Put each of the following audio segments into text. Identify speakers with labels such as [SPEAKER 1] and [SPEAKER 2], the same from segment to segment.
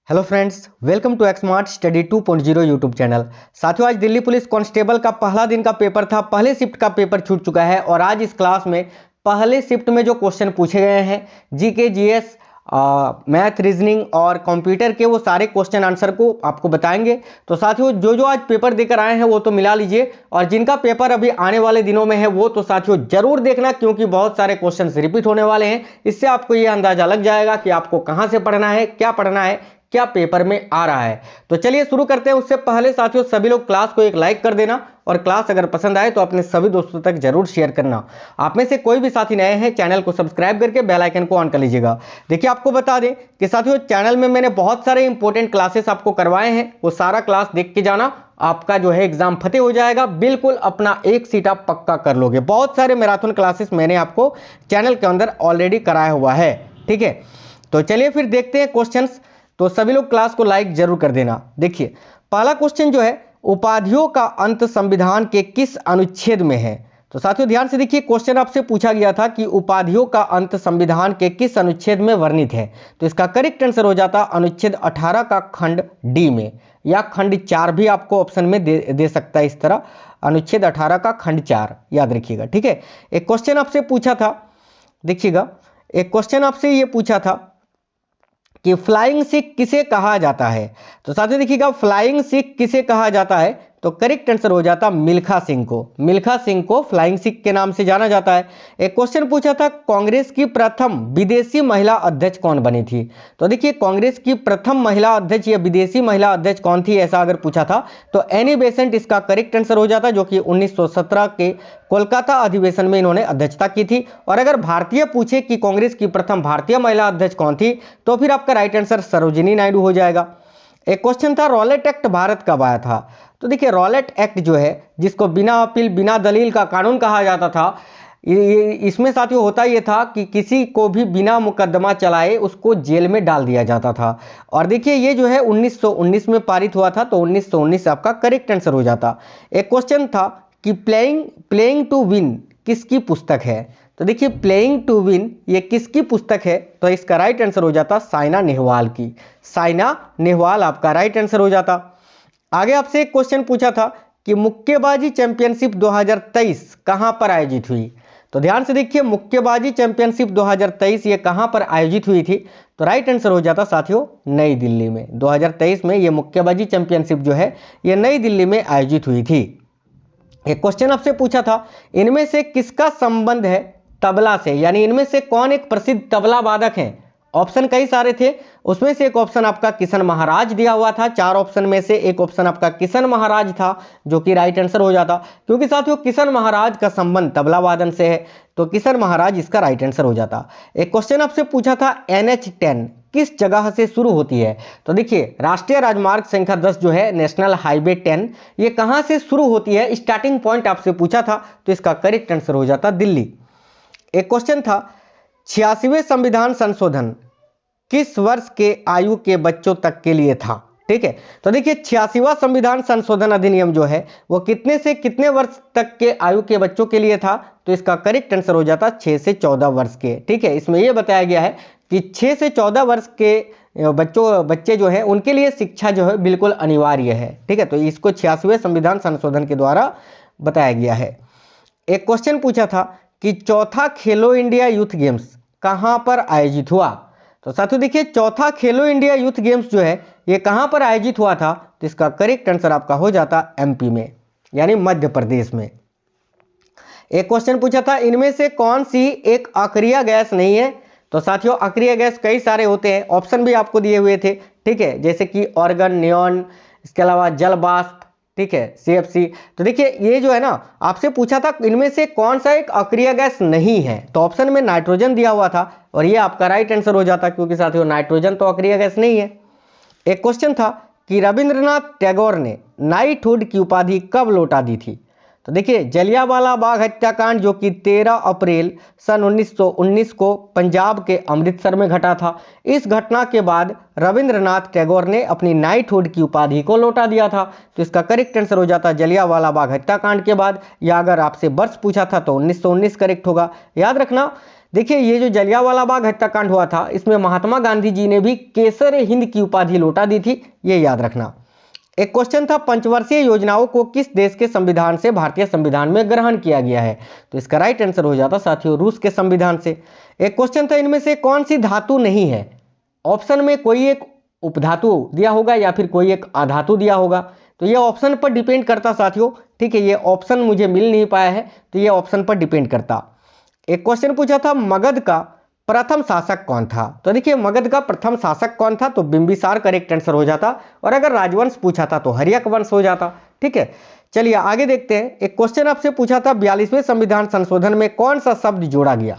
[SPEAKER 1] Hello friends, welcome to Xmart study 2.0 YouTube channel. साथियों, आज Delhi police constable का पहला दिन का पेपर था। पहले शिफ्ट का पेपर छूट चुका है और आज इस क्लास में पहले शिफ्ट में जो क्वेश्चन पूछे गए हैं जीके, जीएस, मैथ, रीजनिंग और कंप्यूटर के, वो सारे क्वेश्चन आंसर को आपको बताएंगे। तो साथियों, जो आज पेपर देकर आए हैं वो तो मिला लीजिए, और जिनका पेपर अभी आने वाले दिनों में है वो तो साथियों जरूर देखना, क्योंकि बहुत सारे क्वेश्चन रिपीट होने वाले हैं। इससे आपको ये अंदाजा लग जाएगा कि आपको कहां से पढ़ना है, क्या पढ़ना है, क्या पेपर में आ रहा है। तो चलिए शुरू करते हैं। उससे पहले साथियों, सभी लोग क्लास को एक लाइक कर देना, और क्लास अगर पसंद आए तो अपने सभी दोस्तों तक जरूर शेयर करना। आप में से कोई भी साथी नए हैं, चैनल को सब्सक्राइब करके बेल आइकन को ऑन कर लीजिएगा। देखिए, आपको बता दें कि साथियों चैनल में मैंने बहुत सारे इंपॉर्टेंट क्लासेस आपको करवाए हैं, वो सारा क्लास देख के जाना। आपका जो है एग्जाम फतेह हो जाएगा, बिल्कुल अपना एक सीट आप पक्का कर लोगे। बहुत सारे मैराथन क्लासेस मैंने आपको चैनल के अंदर ऑलरेडी कराया हुआ है, ठीक है। तो चलिए फिर देखते हैं क्वेश्चंस। तो सभी लोग क्लास को लाइक जरूर कर देना। देखिए, पहला क्वेश्चन जो है, उपाधियों का अंत संविधान के किस अनुच्छेद में है। तो साथियों ध्यान से देखिए, क्वेश्चन आपसे पूछा गया था कि उपाधियों का अंत संविधान के किस अनुच्छेद में वर्णित है। तो इसका करेक्ट आंसर हो जाता अनुच्छेद 18 का खंड डी में, या खंड 4 भी आपको ऑप्शन में दे सकता है। इस तरह अनुच्छेद 18 का खंड 4 याद रखिएगा, ठीक है। एक क्वेश्चन आपसे पूछा था, देखिएगा, एक क्वेश्चन आपसे ये पूछा था कि फ्लाइंग सिख किसे कहा जाता है। तो साथियों देखिएगा, फ्लाइंग सिख किसे कहा जाता है, तो करेक्ट आंसर हो जाता मिल्खा सिंह को। मिल्खा सिंह को फ्लाइंग सिख के नाम से जाना जाता है। एक क्वेश्चन पूछा था, कांग्रेस की प्रथम विदेशी महिला अध्यक्ष कौन बनी थी। तो देखिए, कांग्रेस की प्रथम महिला अध्यक्ष या विदेशी महिला अध्यक्ष कौन थी, ऐसा अगर पूछा था तो एनी बेसेंट इसका करेक्ट आंसर हो जाता, जो कि 1917 के कोलकाता अधिवेशन में इन्होंने अध्यक्षता की थी। और अगर भारतीय पूछे कि कांग्रेस की प्रथम भारतीय महिला अध्यक्ष कौन थी, तो फिर आपका राइट आंसर सरोजिनी नायडू हो जाएगा। एक क्वेश्चन था, रॉलेट एक्ट भारत कब आया था। तो देखिए, रॉलेट एक्ट जो है, जिसको बिना अपील बिना दलील का कानून कहा जाता था, इसमें साथियों होता यह था कि किसी को भी बिना मुकदमा चलाए उसको जेल में डाल दिया जाता था। और देखिए, ये जो है 1919 में पारित हुआ था, तो 1919 आपका करेक्ट आंसर हो जाता। एक क्वेश्चन था कि प्लेइंग टू विन किसकी पुस्तक है। तो देखिए, प्लेइंग टू विन ये किसकी पुस्तक है, तो इसका राइट आंसर हो जाता साइना नेहवाल की। साइना नेहवाल आपका राइट आंसर हो जाता। आगे आपसे एक क्वेश्चन पूछा था कि मुक्केबाजी चैंपियनशिप 2023 कहां पर आयोजित हुई। तो ध्यान से देखिए, मुक्केबाजी चैंपियनशिप 2023 ये कहां पर आयोजित हुई थी। तो राइट आंसर हो जाता साथियों नई दिल्ली में। 2023 में ये मुक्केबाजी चैंपियनशिप जो है ये नई दिल्ली में आयोजित हुई थी। एक क्वेश्चन आपसे पूछा था, इनमें से किसका संबंध है तबला से, यानी इनमें से कौन एक प्रसिद्ध तबला वादक है। ऑप्शन कई सारे थे, उसमें से एक ऑप्शन आपका किशन महाराज दिया हुआ था। 4 ऑप्शन में से एक ऑप्शन आपका किशन महाराज था, जो कि राइट आंसर हो जाता, क्योंकि साथियों किशन महाराज का संबंध तबला वादन से है, तो किशन महाराज इसका राइट आंसर हो जाता। एक क्वेश्चन आपसे पूछा था, NH10 किस जगह से शुरू होती है। तो देखिए, राष्ट्रीय राजमार्ग संख्या 10 जो है, नेशनल हाईवे 10, ये कहां से शुरू होती है, स्टार्टिंग पॉइंट आपसे पूछा था, तो इसका करेक्ट आंसर हो जाता दिल्ली। एक क्वेश्चन था, 86वें संविधान संशोधन किस वर्ष के आयु के बच्चों तक के लिए था। ठीक है, तो देखिए, 86वां संविधान संशोधन अधिनियम जो है वो कितने से कितने वर्ष तक के आयु के बच्चों के लिए था। तो इसका करेक्ट आंसर हो जाता 6 से 14 वर्ष के। ठीक है, इसमें यह बताया गया है कि 6 से 14 वर्ष के बच्चे जो है उनके लिए शिक्षा जो है बिल्कुल अनिवार्य है। ठीक है, तो इसको 86वें संविधान संशोधन के द्वारा बताया गया है। एक क्वेश्चन पूछा था कि चौथा खेलो इंडिया यूथ गेम्स कहां पर आयोजित हुआ। तो साथियों देखिए, चौथा खेलो इंडिया यूथ गेम्स जो है ये कहां पर आयोजित हुआ था। तो इसका करेक्ट आंसर आपका हो जाता MP में, यानी मध्य प्रदेश में। एक क्वेश्चन पूछा था, इनमें से कौन सी एक अक्रिय गैस नहीं है। तो साथियों, अक्रिय गैस कई सारे होते हैं, ऑप्शन भी आपको दिए हुए थे। ठीक है, जैसे कि ऑर्गन, नियॉन, इसके अलावा जल वाष्प, ठीक है, CFC। तो देखिए, ये जो है ना, आपसे पूछा था इनमें से कौन सा एक अक्रिय गैस नहीं है, तो ऑप्शन में नाइट्रोजन दिया हुआ था, और ये आपका राइट आंसर हो जाता, क्योंकि साथियों नाइट्रोजन तो अक्रिय गैस नहीं है। एक क्वेश्चन था कि रविंद्रनाथ टैगोर ने नाइटहुड की उपाधि कब लौटा दी थी। तो देखिए, जलियांवाला बाग हत्याकांड जो कि 13 अप्रैल सन 1919 को पंजाब के अमृतसर में घटा था, इस घटना के बाद रविंद्रनाथ टैगोर ने अपनी नाइटहुड की उपाधि को लौटा दिया था। तो इसका करेक्ट आंसर हो जाता जलियांवाला बाग हत्याकांड के बाद, या अगर आपसे वर्ष पूछा था तो 1919 करेक्ट होगा। याद रखना, देखिए ये जो जलियांवाला बाग हत्याकांड हुआ था, इसमें महात्मा गांधी जी ने भी केसर हिंद की उपाधि लौटा दी थी, ये याद रखना। एक क्वेश्चन था, पंचवर्षीय योजनाओं को किस देश के संविधान से भारतीय संविधान में ग्रहण किया गया है? तो इसका राइट आंसर हो जाता साथियों रूस के संविधान से। एक क्वेश्चन था, इनमें से कौन सी धातु नहीं है? ऑप्शन में कोई एक उपधातु दिया होगा या फिर कोई एक अधातु दिया होगा, तो ये ऑप्शन पर डिपेंड करता साथियों। ठीक है, ये ऑप्शन मुझे मिल नहीं पाया है, तो ये ऑप्शन पर डिपेंड करता। एक क्वेश्चन पूछा था, मगध का प्रथम शासक कौन था? तो देखिए मगध का प्रथम शासक कौन था? तो बिंबिसार करेक्ट आंसर हो जाता, और अगर राजवंश पूछा था तो हर्यक वंश हो जाता। ठीक है, चलिए आगे देखते हैं। एक क्वेश्चन आपसे पूछा था, 42वें संविधान संशोधन में कौन सा शब्द जोड़ा गया?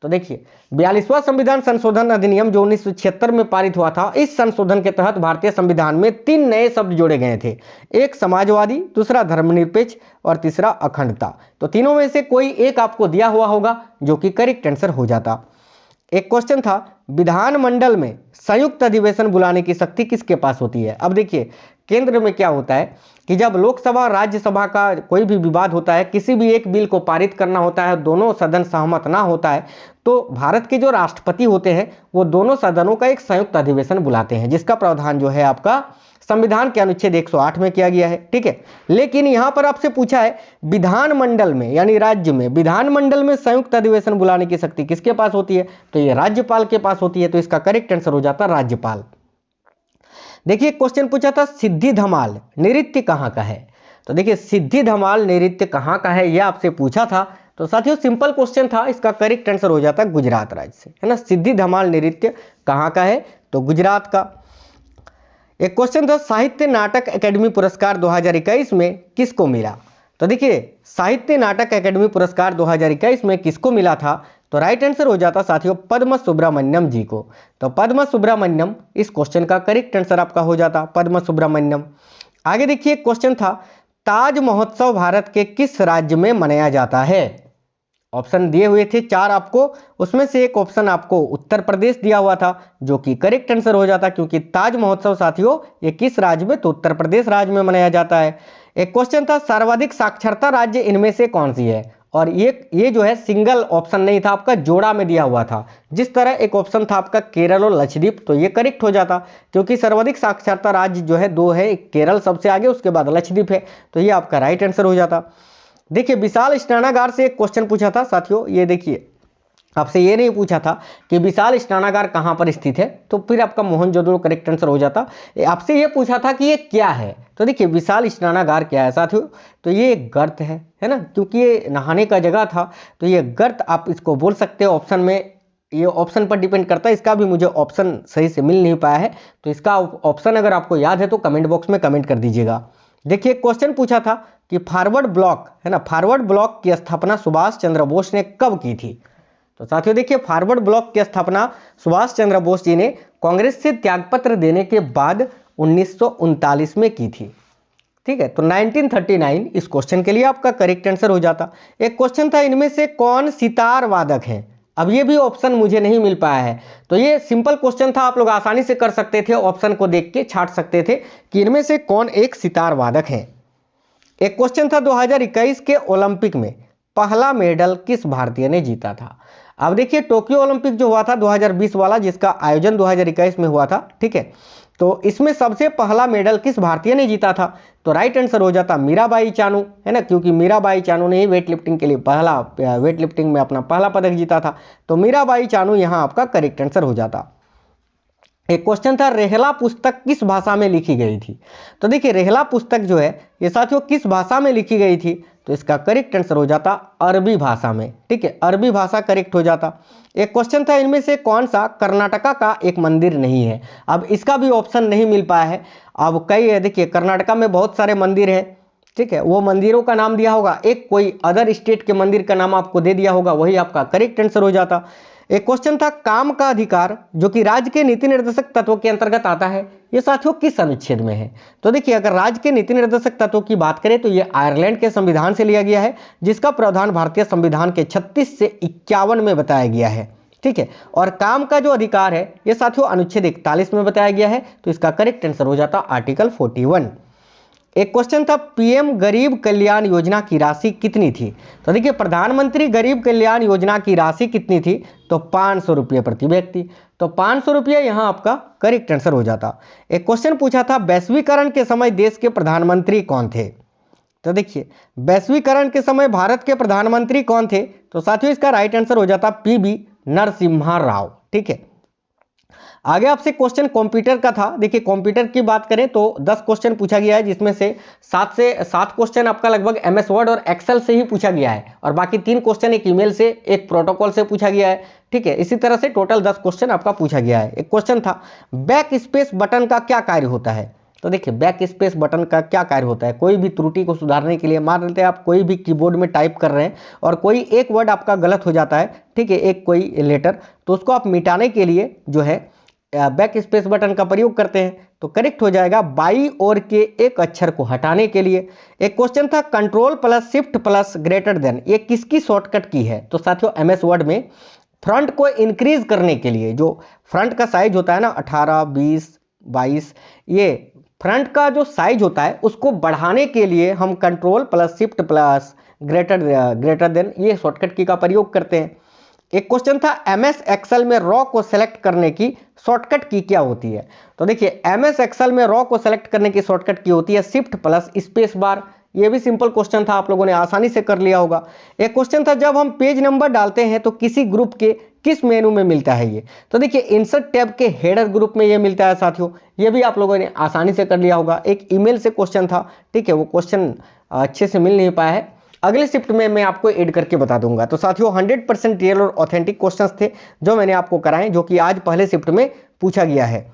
[SPEAKER 1] तो देखिए 42वां संविधान संशोधन अधिनियम जो 1976 में पारित हुआ था, इस संशोधन के तहत भारतीय संविधान में 3 नए शब्द जोड़े गए थे। एक समाजवादी, दूसरा धर्मनिरपेक्ष और तीसरा अखंडता। तो तीनों में से कोई एक आपको दिया हुआ होगा जो कि करेक्ट आंसर हो जाता। एक क्वेश्चन था, विधानमंडल में संयुक्त अधिवेशन बुलाने की शक्ति किसके पास होती है? अब देखिए केंद्र में क्या होता है कि जब लोकसभा और राज्यसभा का कोई भी विवाद होता है, किसी भी एक बिल को पारित करना होता है, दोनों सदन सहमत ना होता है, तो भारत के जो राष्ट्रपति होते हैं वो दोनों सदनों का एक संयुक्त अधिवेशन बुलाते हैं, जिसका प्रावधान जो है आपका संविधान के अनुच्छेद 108 में किया गया है। ठीक है, लेकिन यहां पर आपसे पूछा है विधानमंडल में यानी राज्य में विधानमंडल में संयुक्त अधिवेशन बुलाने की शक्ति किसके पास होती है? तो ये राज्यपाल के पास होती है, तो इसका करेक्ट आंसर हो जाता राज्यपाल। देखिए क्वेश्चन पूछा था, सिद्धि धमाल नृत्य कहाँ का है? तो देखिए सिद्धि धमाल नृत्य कहाँ का है यह आपसे पूछा था, तो साथियों सिंपल क्वेश्चन था, इसका करेक्ट आंसर हो जाता गुजरात राज्य से, है ना। सिद्धि धमाल नृत्य कहाँ का है? तो गुजरात का। एक क्वेश्चन था, साहित्य नाटक अकादमी पुरस्कार 2021 में किसको मिला? तो देखिए साहित्य नाटक अकादमी पुरस्कार 2021 में किसको मिला था? तो राइट आंसर हो जाता साथियों पद्म सुब्रमण्यम जी को। तो पद्म सुब्रमण्यम इस क्वेश्चन का करेक्ट आंसर आपका हो जाता, पद्म सुब्रमण्यम। आगे देखिए क्वेश्चन था, ताज महोत्सव भारत के किस राज्य में मनाया जाता है? ऑप्शन दिए हुए थे 4 आपको, उसमें से एक ऑप्शन आपको उत्तर प्रदेश दिया हुआ था, जो कि करेक्ट आंसर हो जाता, क्योंकि ताज महोत्सव साथियों ये किस राज्य में? तो उत्तर प्रदेश राज्य में मनाया जाता है। एक क्वेश्चन था, सर्वाधिक साक्षरता राज्य इनमें से कौन सी है? और ये जो है सिंगल ऑप्शन नहीं था आपका, जोड़ा में दिया हुआ था। जिस तरह एक ऑप्शन था आपका केरल और लक्षद्वीप, तो ये करेक्ट हो जाता, क्योंकि सर्वाधिक साक्षरता राज्य जो है 2 है, केरल सबसे आगे, उसके बाद लक्षद्वीप है, तो ये आपका राइट आंसर हो जाता। देखिए विशाल स्नानागार से एक क्वेश्चन पूछा था साथियों, ये देखिए आपसे ये नहीं पूछा था कि विशाल स्नानागार कहाँ पर स्थित है, तो फिर आपका मोहनजोदड़ो करेक्ट आंसर हो जाता। आपसे ये पूछा था कि ये क्या है, तो देखिए विशाल स्नानागार क्या है साथियों? तो ये एक गर्त है ना, क्योंकि ये नहाने का जगह था, तो ये गर्त आप इसको बोल सकते हो। ऑप्शन में ये ऑप्शन पर डिपेंड करता है, इसका भी मुझे ऑप्शन सही से मिल नहीं पाया है, तो इसका ऑप्शन अगर आपको याद है तो कमेंट बॉक्स में कमेंट कर दीजिएगा। देखिए क्वेश्चन पूछा था कि फॉरवर्ड ब्लॉक है ना, फॉरवर्ड ब्लॉक की स्थापना सुभाष चंद्र बोस ने कब की थी? तो साथियों देखिए फॉरवर्ड ब्लॉक की स्थापना सुभाष चंद्र बोस जी ने कांग्रेस से त्यागपत्र देने के बाद 1939 में की थी। ठीक है, तो 1939 इस क्वेश्चन के लिए आपका करेक्ट आंसर हो जाता। एक क्वेश्चन था, इनमें से कौन सितार वादक है? अब ये भी ऑप्शन मुझे नहीं मिल पाया है, तो ये सिंपल क्वेश्चन था, आप लोग आसानी से कर सकते थे, ऑप्शन को देख के छांट सकते थे कि इनमें से कौन एक सितार वादक है। एक क्वेश्चन था, 2021 के ओलंपिक में पहला मेडल किस भारतीय ने जीता था? अब देखिए टोक्यो ओलंपिक जो हुआ था 2020 वाला, जिसका आयोजन 2021 में हुआ था, ठीक है, तो इसमें सबसे पहला मेडल किस भारतीय ने जीता था? तो राइट आंसर हो जाता मीराबाई चानू, है ना, क्योंकि मीराबाई चानू ने ही वेट लिफ्टिंग के लिए वेट लिफ्टिंग में अपना पहला पदक जीता था, तो मीराबाई चानू यहाँ आपका करेक्ट आंसर हो जाता। एक क्वेश्चन था, रेहला पुस्तक किस भाषा में लिखी गई थी? तो देखिए रेहला पुस्तक जो है ये साथियों किस भाषा में लिखी गई थी? तो इसका करेक्ट आंसर हो जाता अरबी भाषा में। ठीक है, अरबी भाषा करेक्ट हो जाता। एक क्वेश्चन था, इनमें से कौन सा कर्नाटका का एक मंदिर नहीं है? अब इसका भी ऑप्शन नहीं मिल पाया है। अब कई है, देखिए कर्नाटका में बहुत सारे मंदिर हैं, ठीक है, वो मंदिरों का नाम दिया होगा, एक कोई अदर स्टेट के मंदिर का नाम आपको दे दिया होगा, वही आपका करेक्ट आंसर हो जाता। एक क्वेश्चन था, काम का अधिकार जो कि राज्य के नीति निर्देशक तत्वों के अंतर्गत आता है, ये साथियों किस अनुच्छेद में है? तो देखिए अगर राज्य के नीति निर्देशक तत्वों की बात करें तो ये आयरलैंड के संविधान से लिया गया है, जिसका प्रावधान भारतीय संविधान के 36 से 51 में बताया गया है। ठीक है, और काम का जो अधिकार है ये साथियों अनुच्छेद 41 में बताया गया है, तो इसका करेक्ट आंसर हो जाता आर्टिकल 41। एक क्वेश्चन था पीएम गरीब कल्याण योजना की राशि कितनी थी। तो देखिए प्रधानमंत्री गरीब कल्याण योजना की राशि कितनी थी, तो 500 रुपये प्रति व्यक्ति। तो 500 रुपये यहाँ आपका करेक्ट आंसर हो जाता। एक क्वेश्चन पूछा था वैश्वीकरण के समय देश के प्रधानमंत्री कौन थे। तो देखिए वैश्वीकरण के समय भारत के प्रधानमंत्री कौन थे, तो साथियों इसका राइट आंसर हो जाता पीवी नरसिम्हा राव। ठीक है, आगे आपसे क्वेश्चन कंप्यूटर का था। देखिए कंप्यूटर की बात करें तो 10 क्वेश्चन पूछा गया है, जिसमें से 7 क्वेश्चन आपका लगभग एमएस वर्ड और एक्सेल से ही पूछा गया है, और बाकी 3 क्वेश्चन एक ईमेल से, एक प्रोटोकॉल से पूछा गया है। ठीक है, इसी तरह से टोटल 10 क्वेश्चन आपका पूछा गया है। एक क्वेश्चन था बैक स्पेस बटन का क्या कार्य होता है। तो देखिए बैक स्पेस बटन का क्या कार्य होता है, कोई भी त्रुटि को सुधारने के लिए। मान लेते हैं आप कोई भी कीबोर्ड में टाइप कर रहे हैं और कोई एक वर्ड आपका गलत हो जाता है, ठीक है, एक कोई लेटर, तो उसको आप मिटाने के लिए जो है बैक स्पेस बटन का प्रयोग करते हैं। तो करेक्ट हो जाएगा बाई ओर के एक अक्षर को हटाने के लिए। एक क्वेश्चन था control plus shift plus greater than, ये किसकी शॉर्टकट की है। तो साथियों एमएस वर्ड में फ्रंट को इंक्रीज करने के लिए, जो फ्रंट का साइज होता है ना 18, 20, 22, ये फ्रंट का जो साइज होता है उसको बढ़ाने के लिए हम control plus shift plus greater than ये शॉर्टकट की का प्रयोग करते हैं। एक क्वेश्चन था एमएस एक्सेल में रॉ को सेलेक्ट करने की शॉर्टकट की क्या होती है। तो देखिए एमएस एक्सेल में रॉ को सेलेक्ट करने की शॉर्टकट की होती है शिफ्ट प्लस स्पेस बार। ये भी सिंपल क्वेश्चन था, आप लोगों ने आसानी से कर लिया होगा। एक क्वेश्चन था जब हम पेज नंबर डालते हैं तो किसी ग्रुप के किस मेनू में मिलता है ये। तो देखिए इंसर्ट टैब के हेडर ग्रुप में ये मिलता है साथियों, ये भी आप लोगों ने आसानी से कर लिया होगा। एक ईमेल से क्वेश्चन था, ठीक है, वो क्वेश्चन अच्छे से मिल नहीं पाया है, अगले शिफ्ट में मैं आपको ऐड करके बता दूंगा। तो साथियों 100% रियल और ऑथेंटिक क्वेश्चंस थे जो मैंने आपको कराए, जो कि आज पहले शिफ्ट में पूछा गया है।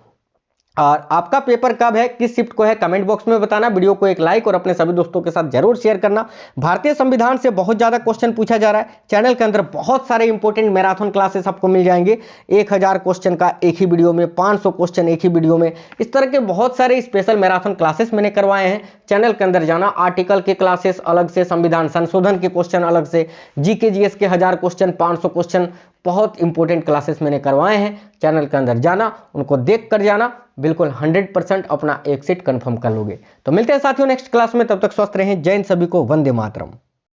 [SPEAKER 1] और आपका पेपर कब है, किस शिफ्ट को है, कमेंट बॉक्स में बताना। वीडियो को एक लाइक और अपने सभी दोस्तों के साथ जरूर शेयर करना। भारतीय संविधान से बहुत ज्यादा क्वेश्चन पूछा जा रहा है। चैनल के अंदर बहुत सारे इंपॉर्टेंट मैराथन क्लासेस आपको मिल जाएंगे, 1000 क्वेश्चन का एक ही वीडियो में, 500 क्वेश्चन एक ही वीडियो में। इस तरह के बहुत सारे स्पेशल मैराथन क्लासेस मैंने करवाए हैं। चैनल के अंदर जाना, आर्टिकल के क्लासेस अलग से, संविधान संशोधन के क्वेश्चन अलग से, जीके जीएस के 1000 क्वेश्चन, 500 क्वेश्चन, बहुत इंपॉर्टेंट क्लासेस मैंने करवाए हैं। चैनल के अंदर जाना, उनको देख कर जाना, बिल्कुल 100% अपना एक सीट कंफर्म कर लोगे। तो मिलते हैं साथियों नेक्स्ट क्लास में, तब तक स्वस्थ रहें। जय हिंद, सभी को वंदे मातरम।